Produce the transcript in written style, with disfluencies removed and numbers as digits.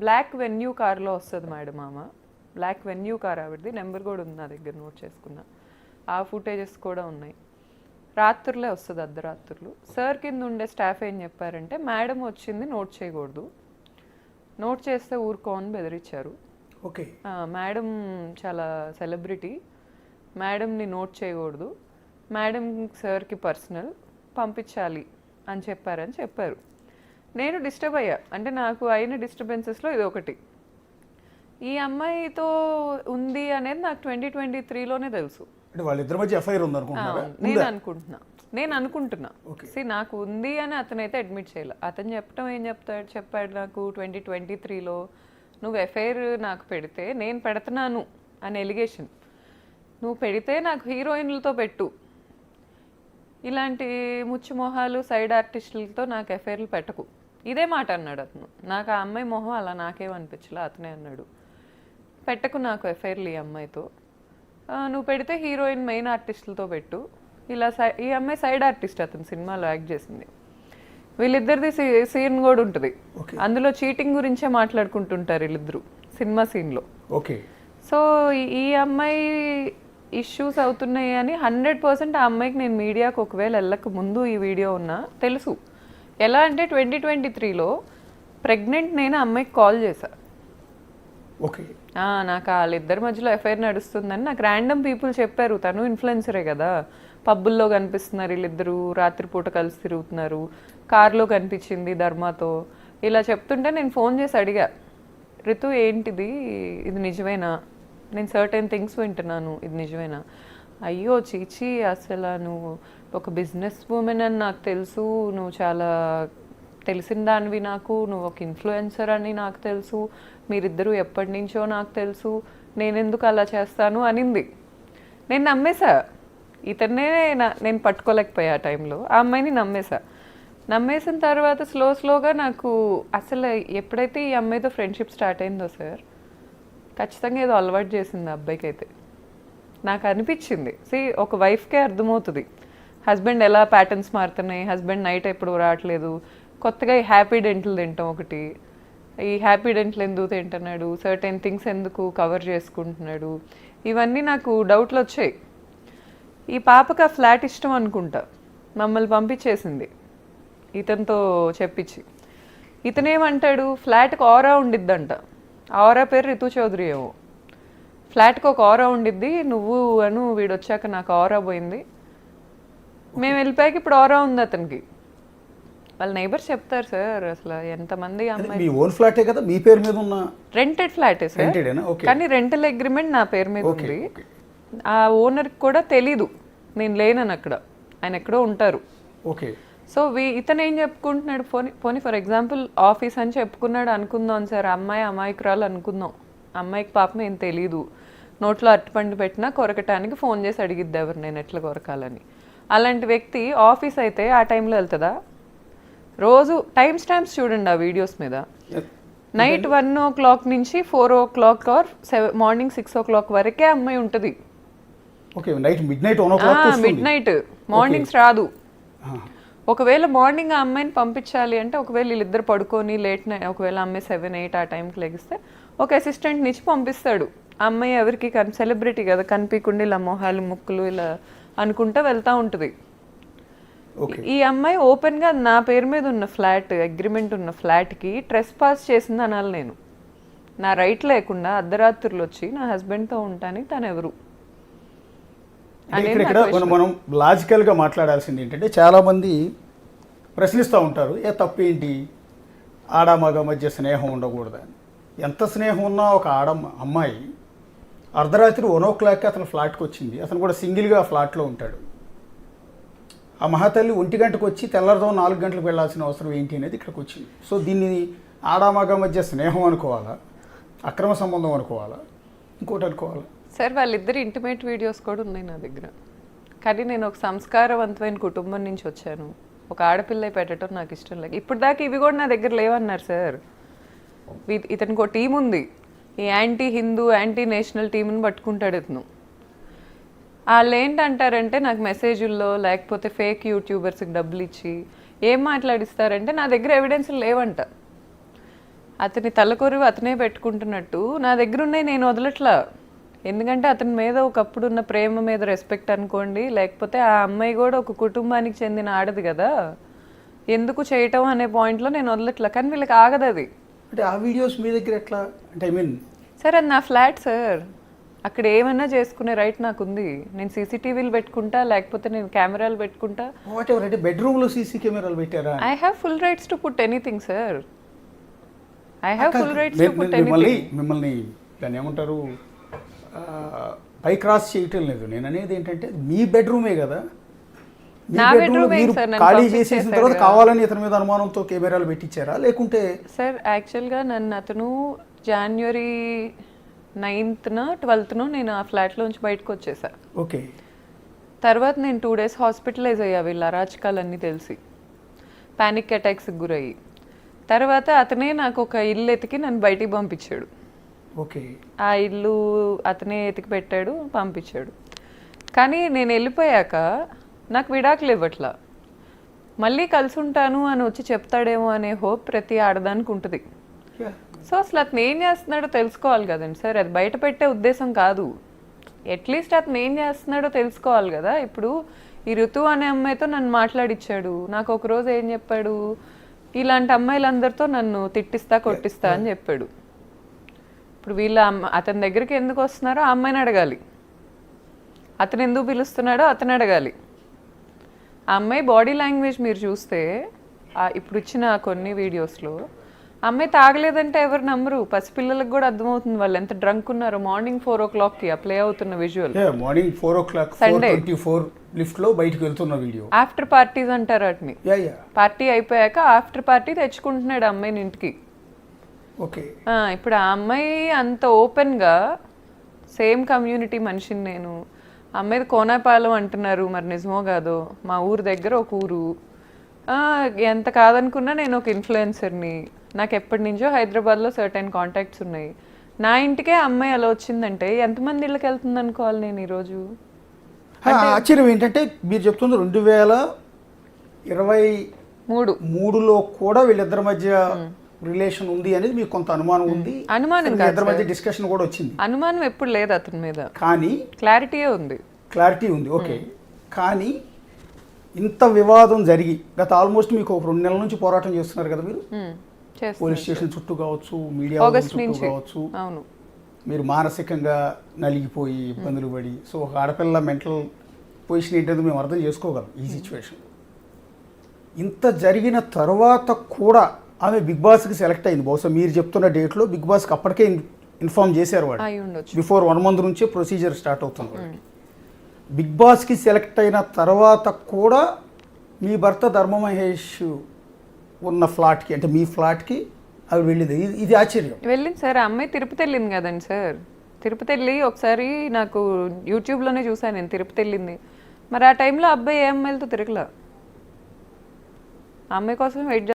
Black venue కార్లో వస్తుంది madam ఆమె. బ్లాక్ వెన్యూ కార్ ఆవిడది, నెంబర్ కూడా ఉంది నా దగ్గర, నోట్ చేసుకున్నా. ఆ ఫుటేజెస్ కూడా ఉన్నాయి. రాత్రులే వస్తుంది, అర్ధరాత్రులు. సార్ కింద ఉండే స్టాఫ్ ఏం చెప్పారంటే మేడం వచ్చింది నోట్ చేయకూడదు, నోట్ చేస్తే ఊరుకోని బెదిరించారు. ఓకే. మేడం చాలా సెలబ్రిటీ, మేడంని నోట్ చేయకూడదు, మేడం సార్కి పర్సనల్, పంపించాలి అని చెప్పారు. నేను డిస్టర్బ్ అయ్యా. అంటే నాకు అయిన డిస్టర్బెన్సెస్లో ఇది ఒకటి. ఈ అమ్మాయితో ఉంది అనేది నాకు 2023లోనే తెలుసు. అంటే వాళ్ళిద్దరి మధ్య ఎఫ్ఐఆర్ ఉంది అనుకుంటున్నారా? నేను అనుకుంటున్నా నాకు ఉంది అని అతనైతే అడ్మిట్ చేయాలి. అతను చెప్పాడు నాకు 2023లో నువ్వు ఎఫ్ఐఆర్ నాకు పెడితే నేను పెడుతున్నాను అని ఎలిగేషన్. నువ్వు పెడితే నాకు హీరోయిన్లతో పెట్టు, ఇలాంటి ముచ్చు మొహాలు సైడ్ ఆర్టిస్టులతో నాకు ఎఫ్ఐఆర్లు పెట్టకు, ఇదే మాట అన్నాడు అతను. నాకు ఆ అమ్మాయి మొహం అలా నాకేమనిపించలే, అతనే అన్నాడు పెట్టకు నాకు ఎఫ్ఐఆర్లు ఈ అమ్మాయితో, నువ్వు పెడితే హీరోయిన్ మెయిన్ ఆర్టిస్టులతో పెట్టు. ఇలా ఈ అమ్మాయి సైడ్ ఆర్టిస్ట్, అతను సినిమాలో యాక్ట్ చేసింది. వీళ్ళిద్దరిది సీన్ కూడా ఉంటుంది, అందులో చీటింగ్ గురించే మాట్లాడుకుంటుంటారు వీళ్ళిద్దరు సినిమా సీన్లో. ఓకే. సో ఈ అమ్మాయి ఇష్యూస్ అవుతున్నాయి అని 100% ఆ అమ్మాయికి నేను మీడియాకు ఒకవేళ వెళ్ళక ముందు ఈ వీడియో ఉన్నా తెలుసు. ఎలా అంటే 2023లో ప్రెగ్నెంట్ నేను అమ్మాయికి కాల్ చేశా. ఓకే. నాకు వాళ్ళిద్దరి మధ్యలో ఎఫ్ఐఆర్ నడుస్తుందని నాకు ర్యాండమ్ పీపుల్ చెప్పారు. తను ఇన్ఫ్లుయెన్సరే కదా, పబ్బుల్లో కనిపిస్తున్నారు వీళ్ళిద్దరూ, రాత్రిపూట కలిసి తిరుగుతున్నారు, కార్లో కనిపించింది ధర్మాతో, ఇలా చెప్తుంటే నేను ఫోన్ చేసి అడిగా, రితు ఏంటిది, ఇది నిజమేనా, నేను సర్టెన్ థింగ్స్ వింటున్నాను, ఇది నిజమేనా? అయ్యో చీచి, అసలు నువ్వు ఒక బిజినెస్ ఉమెన్ అని నాకు తెలుసు, నువ్వు చాలా తెలిసిన దానివి నాకు, నువ్వు ఒక ఇన్ఫ్లుయెన్సర్ అని నాకు తెలుసు, మీరిద్దరూ ఎప్పటి నుంచో నాకు తెలుసు, నేనెందుకు అలా చేస్తాను అనింది. నేను నమ్మేశా. ఇతన్నే నేను పట్టుకోలేకపోయా ఆ టైంలో, ఆ అమ్మాయిని నమ్మేసిన తర్వాత స్లోగా నాకు అసలు ఎప్పుడైతే ఈ అమ్మాయితో ఫ్రెండ్షిప్ స్టార్ట్ అయిందో సార్, ఖచ్చితంగా ఏదో అలవాటు చేసింది ఆ అబ్బాయికి అయితే నాకు అనిపించింది. ఒక వైఫ్కే అర్థమవుతుంది హస్బెండ్ ఎలా ప్యాటర్న్స్ మారుతున్నాయి, హస్బెండ్ నైట్ ఎప్పుడు రావట్లేదు, కొత్తగా ఈ హ్యాపీ డెంటల్ తింటాం ఒకటి, ఈ హ్యాపీ డెంటల్ ఎందుకు తింటున్నాడు, సర్టెన్ థింగ్స్ ఎందుకు కవర్ చేసుకుంటున్నాడు, ఇవన్నీ నాకు డౌట్లు వచ్చాయి. ఈ పాపకి ఆ ఫ్లాట్ ఇష్టం అనుకుంటా, మమ్మల్ని పంపించేసింది ఇతనితో చెప్పించి. ఇతనేమంటాడు, ఫ్లాట్కి ఆరా ఉండిద్దంట, ఆరా పేరు రితు చౌదరి ఏమో, ఫ్లాట్కి ఒక ఆరా ఉండిద్ది, నువ్వు వీడు వచ్చాక నాకు ఆరా పోయింది, మేము వెళ్ళిపోయాక ఇప్పుడు ఆరా ఉంది అతనికి. వాళ్ళ నైబర్స్ చెప్తారు సార్, అసలు ఎంతమంది అమ్మాయి ఫ్లాటే కదా మీ పేరు మీద ఉన్న రెంటెడ్ ఫ్లాటే సార్, కానీ రెంటల్ అగ్రిమెంట్ నా పేరు మీద ఉంది. ఆ ఓనర్కి కూడా తెలీదు నేను లేనని అక్కడ, ఆయన ఎక్కడో ఉంటారు. ఓకే. సో ఇతను ఏం చెప్పుకుంటున్నాడు, పోనీ ఫర్ ఎగ్జాంపుల్ ఆఫీస్ అని చెప్పుకున్నాడు అనుకుందాం సార్, అమాయకురాలు అనుకుందాం, అమ్మాయికి పాపం ఏం తెలీదు, నోట్లో అరటిపండు పెట్టినా కొరకటానికి ఫోన్ చేసి అడిగిద్ది ఎవరు నేను ఎట్లా కొరకాలని. అలాంటి వ్యక్తి ఆఫీస్ అయితే ఆ టైంలో వెళ్తుందా? రోజు టైం స్టాంప్స్ చూడండి ఆ వీడియోస్ మీద, నైట్ 1 o'clock నుంచి 4 o'clock ఆర్ మార్నింగ్ 6 o'clock వరకే అమ్మాయి ఉంటుంది. మిడ్ నైట్, మార్నింగ్స్ రాదు. ఒకవేళ మార్నింగ్ ఆ అమ్మాయిని పంపించాలి అంటే, ఒకవేళ వీళ్ళిద్దరు పడుకొని లేట్ నైట్, ఒకవేళ అమ్మాయి 7, 8 ఆ టైంకి లెగిస్తే ఒక అసిస్టెంట్ నుంచి పంపిస్తాడు. అమ్మాయి ఎవరికి సెలబ్రిటీ కదా, కనిపించకుండా ఇలా మొహాలు ముక్కులు ఇలా అనుకుంటా వెళ్తూ ఉంటుంది. ఈ అమ్మాయి ఓపెన్గా నా పేరు మీద ఉన్న ఫ్లాట్, అగ్రిమెంట్ ఉన్న ఫ్లాట్కి ట్రెస్ పాస్ చేసింది అనాలి నేను. నా రైట్ లేకుండా అర్ధరాత్రులు వచ్చి నా హస్బెండ్తో ఉంటానికి తను ఎవరు? మనం లాజికల్గా మాట్లాడాల్సింది ఏంటంటే, చాలామంది ప్రశ్నిస్తూ ఉంటారు, తప్పు ఏంటి, ఆడమగ మధ్య స్నేహం ఉండకూడదని. ఎంత స్నేహం ఉన్నా ఒక అమ్మాయి అర్ధరాత్రి 1 o'clock అతను ఫ్లాట్కి వచ్చింది, అతను కూడా సింగిల్గా ఫ్లాట్లో ఉంటాడు. ఆ మహాతల్లి 1 గంటకు వచ్చి తెల్లారితో 4 గంటలకు వెళ్ళాల్సిన అవసరం ఏంటి అనేది ఇక్కడికి వచ్చింది. సో దీన్ని ఆడామగ మధ్య స్నేహం అనుకోవాలా, అక్రమ సంబంధం అనుకోవాలా, ఇంకోటి అనుకోవాలా? సార్ వాళ్ళిద్దరు ఇంటిమేట్ వీడియోస్ కూడా ఉన్నాయి నా దగ్గర. కానీ నేను ఒక సంస్కారవంతమైన కుటుంబం నుంచి వచ్చాను, ఒక ఆడపిల్ల పెట్టడం నాకు ఇష్టం లేదు. ఇప్పుడు దాకా ఇవి కూడా నా దగ్గర లేవన్నారు సార్. ఇతనికి ఒక టీం ఉంది, ఈ యాంటీ హిందూ యాంటీ నేషనల్ టీంని పట్టుకుంటాడు ఇతను. వాళ్ళు ఏంటంటారంటే నాకు మెసేజ్ల్లో లేకపోతే ఫేక్ యూట్యూబర్స్కి డబ్బులు ఇచ్చి ఏం మాట్లాడిస్తారంటే, నా దగ్గర ఎవిడెన్స్లు లేవంట. అతని తలకొరువు అతనే పెట్టుకుంటున్నట్టు నా దగ్గర ఉన్నాయి నేను వదలట్లా. ఎందుకంటే అతని మీద ఒకప్పుడు ఉన్న ప్రేమ మీద రెస్పెక్ట్ అనుకోండి, లేకపోతే ఆ అమ్మాయి కూడా ఒక కుటుంబానికి చెందిన ఆడది కదా, ఎందుకు చేయటం అనే పాయింట్లో నేను వదలట్లా. కానీ వీళ్ళకి ఆగదు అది. అంటే ఆ వీడియోస్ మీ దగ్గర ఎట్లా అంటే ఐ మీన్ సార్ అది నా ఫ్లాట్ సార్, అక్కడ ఏమైనా చేసుకునే రైట్ నాకు ఉంది. నేను సీసీటీవీలు పెట్టుకుంటా, లేకపోతే నేను కెమెరాలు పెట్టుకుంటా. వాట్ ఎవర్ అంటే బెడ్రూమ్లో సీసీ కెమెరాలు పెట్టారా? I have full rights to put anything sir. I have full rights to put మిమ్మల్ని దాన్ని ఏమంటారు పై క్రాస్ చేయటం లేదు. నేను అనేది ఏంటంటే మీ బెడ్రూమే కదా, మీ నా బెడ్రూమ్లో bedroom మీరు సార్, నన్ను ఖాళీ పంపించేశాడు చేసేసిన తర్వాత కదా. కావాలని ఇతని మీద అనుమానంతో కెమెరాలు పెట్టించారా లేకుంటే? సార్ యాక్చువల్గా నన్ను అతను జనవరి 9th 12th నేను ఆ ఫ్లాట్లోంచి బయటకు వచ్చేసా. ఓకే. తర్వాత నేను 2 days హాస్పిటలైజ్ అయ్యా వీళ్ళ అరాచకాలన్నీ తెలిసి, ప్యానిక్ అటాక్స్కి గురయ్యి. తర్వాత అతనే నాకు ఒక ఇల్లు ఎతికి నన్ను బయటికి పంపించాడు. ఓకే. ఆ ఇల్లు అతనే ఎతికి పెట్టాడు, పంపించాడు. కానీ నేను వెళ్ళిపోయాక నాకు విడాకులు ఇవ్వట్లా. మళ్ళీ కలిసి ఉంటాను అని వచ్చి చెప్తాడేమో అనే హోప్ ప్రతి ఆడదానికి ఉంటుంది. సో అసలు అతను ఏం చేస్తున్నాడో తెలుసుకోవాలి కదండి సార్, అది బయట పెట్టే ఉద్దేశం కాదు. అట్లీస్ట్ అతను ఏం చేస్తున్నాడో తెలుసుకోవాలి కదా. ఇప్పుడు ఈ ఋతు అనే అమ్మాయితో నన్ను మాట్లాడిచ్చాడు. నాకు ఒక రోజు ఏం చెప్పాడు, ఇలాంటి అమ్మాయిలందరితో నన్ను తిట్టిస్తా కొట్టిస్తా అని చెప్పాడు. ఇప్పుడు వీళ్ళ అతని దగ్గరికి ఎందుకు వస్తున్నారో ఆ అమ్మాయిని అడగాలి, అతను ఎందుకు పిలుస్తున్నాడో అతను అడగాలి. ఆ అమ్మాయి బాడీ లాంగ్వేజ్ మీరు చూస్తే ఇప్పుడు ఇచ్చిన కొన్ని వీడియోస్లో అమ్మాయి తాగలేదంటే ఎవరు నమ్మరు. పసిపిల్లలకు కూడా అర్థమవుతుంది వాళ్ళు ఎంత డ్రంక్ ఉన్నారో. మార్నింగ్ 4 o'clockకి ఆ ప్లే అవుతున్న విజువల్, మార్నింగ్ 4 o'clock Sunday. 4:24 లిఫ్ట్లో బయటకు వెళ్తున్న వీడియో. ఆఫ్టర్ పార్టీస్ అంటారు వాటిని. పార్టీ అయిపోయాక ఆఫ్టర్ పార్టీ తెచ్చుకుంటున్నాడు అమ్మాయిని ఇంటికి. ఓకే. ఇప్పుడు ఆ అమ్మాయి అంత ఓపెన్గా, సేమ్ కమ్యూనిటీ మనిషిని నేను, అమ్మాయిది కోనాపాలెం అంటున్నారు, మరి నిజమో కాదో, మా ఊరు దగ్గర ఒక ఊరు. ఎంత కాదనుకున్నా నేను ఒక ఇన్ఫ్లుయెన్సర్ని, నాకు ఎప్పటి నుంచో హైదరాబాద్లో సర్టెన్ కాంటాక్ట్స్ ఉన్నాయి. నా ఇంటికే అమ్మాయి అలా వచ్చిందంటే ఎంతమంది ఇళ్ళకి వెళ్తుంది అనుకోవాలి నేను ఈరోజు. ఆశ్చర్యం ఏంటంటే మీరు చెప్తుంది 2023లో కూడా వీళ్ళిద్దరి మధ్య రిలేషన్ ఉంది అనేది మీకు కొంత అనుమానం ఉంది. అనుమానం ఇద్దరి మధ్య డిస్కషన్ కూడా వచ్చింది. అనుమానం ఎప్పుడు లేదు అతని మీద, కానీ క్లారిటీయే ఉంది. క్లారిటీ ఉంది. ఓకే. కానీ ఇంత వివాదం జరిగి గత ఆల్మోస్ట్ మీకు ఒక 2 నెలల నుంచి పోరాటం చేస్తున్నారు కదా మీరు, పోలీస్ స్టేషన్ చుట్టూ కావచ్చు, మీడియా చుట్టూ కావచ్చు. అవును. మీరు మానసికంగా నలిగిపోయి ఇబ్బందులు పడి, సో ఒక ఆడపిల్ల మెంటల్ పొజిషన్ ఏంటంటే మేము అర్థం చేసుకోగలం ఈ సిచ్యువేషన్. ఇంత జరిగిన తర్వాత కూడా ఆమె బిగ్ బాస్కి సెలెక్ట్ అయింది. బహుశా మీరు చెప్తున్న డేట్లో బిగ్ బాస్కి అప్పటికే ఇన్ఫార్మ్ చేశారు వాడు. బిఫోర్ 1 month నుంచే ప్రొసీజర్ స్టార్ట్ అవుతుంది వాడికి. బిగ్ బాస్కి సెలెక్ట్ అయిన తర్వాత కూడా మీ భర్త ధర్మ మహేష్ ఉన్న ఫ్లాట్కి, అంటే మీ ఫ్లాట్కి అవి వెళ్ళింది. ఇది ఆశ్చర్యం. వెళ్ళింది సార్. ఆ అమ్మాయి తిరుపతి వెళ్ళింది కదండి సార్. తిరుపతి వెళ్ళి ఒకసారి నాకు యూట్యూబ్లోనే చూసాను నేను, తిరుపతి వెళ్ళింది. మరి ఆ టైంలో అబ్బాయి ఏ అమ్మాయిలతో తిరగలా, ఆ అమ్మాయి కోసం వెయిట్